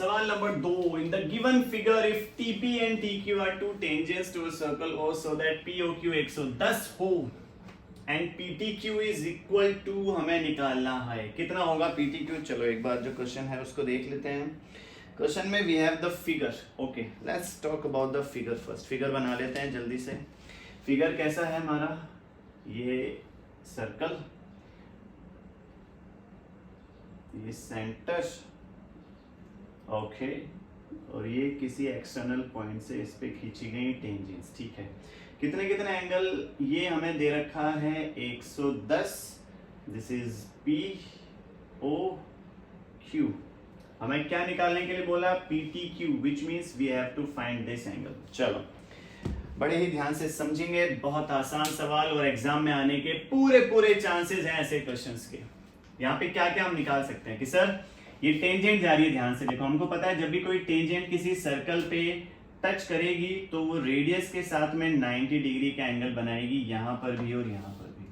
सवाल नंबर 2, in the given figure if TP and TQ are two tangents to a circle और so that POQ 110 हो and PTQ is equal to, हमें निकालना है कितना होगा PTQ। चलो एक बार जो क्वेश्चन है उसको देख लेते हैं। क्वेश्चन में we have the figure. Okay, let's talk about the figure first. Figure बना लेते हैं जल्दी से। फिगर कैसा है हमारा, ये सर्कल, ये सेंटर, ओके, और ये किसी एक्सटर्नल पॉइंट से इस पे खींची गई टेंजेंट्स। ठीक है, कितने कितने एंगल ये हमें दे रखा है 110। This is POQ। हमें क्या निकालने के लिए बोला, PTQ, which means we have to find this angle. चलो बड़े ही ध्यान से समझेंगे, बहुत आसान सवाल और एग्जाम में आने के पूरे चांसेस हैं ऐसे क्वेश्चंस के। यहाँ पे क्या क्या हम निकाल सकते हैं कि सर ये टेंजेंट जा रही है, ध्यान से देखो। हमको पता है जब भी कोई टेंजेंट किसी सर्कल पे टच करेगी तो वो रेडियस के साथ में 90 डिग्री का एंगल बनाएगी, यहां पर भी और यहां पर भी।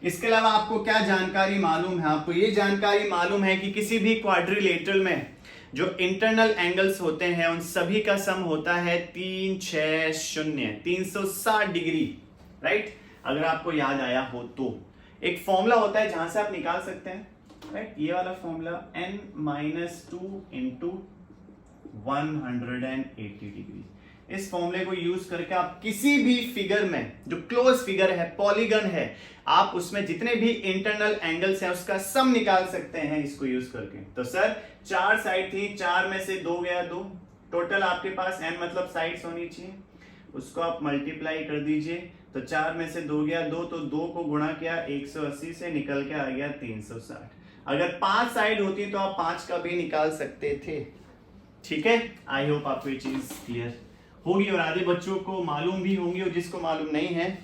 इसके अलावा आपको क्या जानकारी मालूम है, आपको ये जानकारी मालूम है कि किसी भी क्वाड्रिलेटरल में जो इंटरनल एंगल्स होते हैं उन सभी का सम होता है 360, 360 डिग्री, राइट। अगर आपको याद आया हो तो एक फॉर्मूला होता है जहां से आप निकाल सकते हैं, राइट, ये वाला फॉर्मूला n-2 इंटू 180 डिग्री। इस फॉर्मूले को यूज करके आप किसी भी फिगर में, जो क्लोज फिगर है, पॉलीगन है, आप उसमें जितने भी इंटरनल एंगल्स हैं उसका सम निकाल सकते हैं इसको यूज करके। तो सर 4 साइड थी, 4 में से 2 गया 2, टोटल आपके पास n मतलब साइड्स होनी चाहिए, उसको आप मल्टीप्लाई कर दीजिए। तो 4 में से 2 गया 2, तो 2 को गुणा किया 180 से, निकल के आ गया 360। अगर 5 साइड होती तो आप 5 का भी निकाल सकते थे। ठीक है, आई होप आपको ये चीज क्लियर होगी और आधे बच्चों को मालूम भी होंगी और जिसको मालूम नहीं है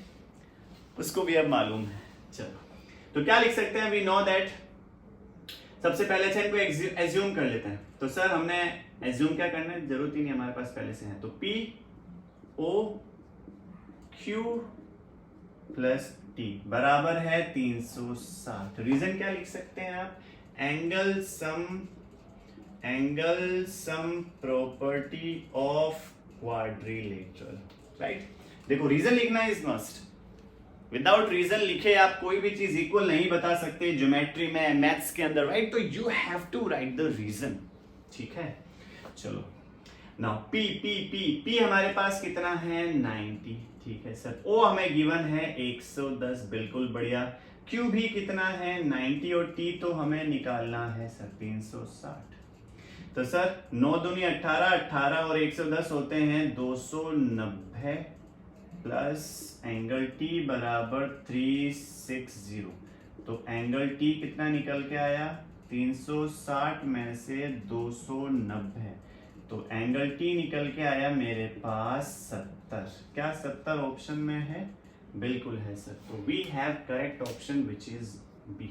उसको भी अब मालूम है। चलो तो क्या लिख सकते हैं, वी नो दैट। सबसे पहले अच्छा इनको एज्यूम कर लेते हैं। तो सर हमने एज्यूम क्या करना है, जरूरत ही नहीं, हमारे पास पहले से है। तो POQ प्लस T बराबर है 360। रीजन क्या लिख सकते हैं आप, angle sum property of quadrilateral, right. देखो रीजन लिखना इज मस्ट, विदाउट रीजन लिखे आप कोई भी चीज इक्वल नहीं बता सकते ज्योमेट्री में, मैथ्स के अंदर, राइट। तो you have to write the region. ठीक है, चलो नाउ P हमारे पास कितना है 90। ठीक है सर, O हमें गिवन है 110, बिल्कुल बढ़िया। Q भी कितना है 90 और T तो हमें निकालना है सर 360। तो सर 9 दूनी 18, 18 और 110 होते हैं 290 प्लस एंगल T बराबर 360। तो एंगल T कितना निकल के आया, 360 में से 290, तो एंगल T निकल के आया मेरे पास 70। क्या 70 ऑप्शन में है, बिल्कुल है सर। तो we have correct option which is B.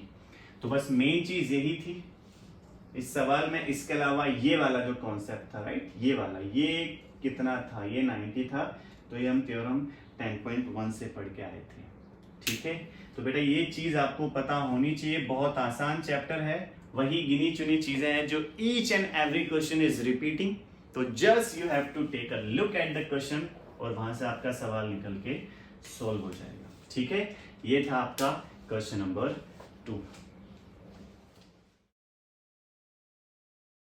तो बस मेन चीज यही थी इस सवाल में। इसके अलावा ये वाला जो कॉन्सेप्ट था, राइट, ये वाला, ये कितना था, ये 90 था, तो ये हम थ्योरम 10.1 से पढ़ के आए थे। ठीक है, तो बेटा ये चीज आपको पता होनी चाहिए, बहुत आसान चैप्टर है, वही गिनी चुनी चीजें हैं जो each and every question is repeating. तो just you have to take a look at the question और वहां से आपका सवाल निकल के सॉल्व हो जाएगा। ठीक है, ये था आपका क्वेश्चन नंबर 2।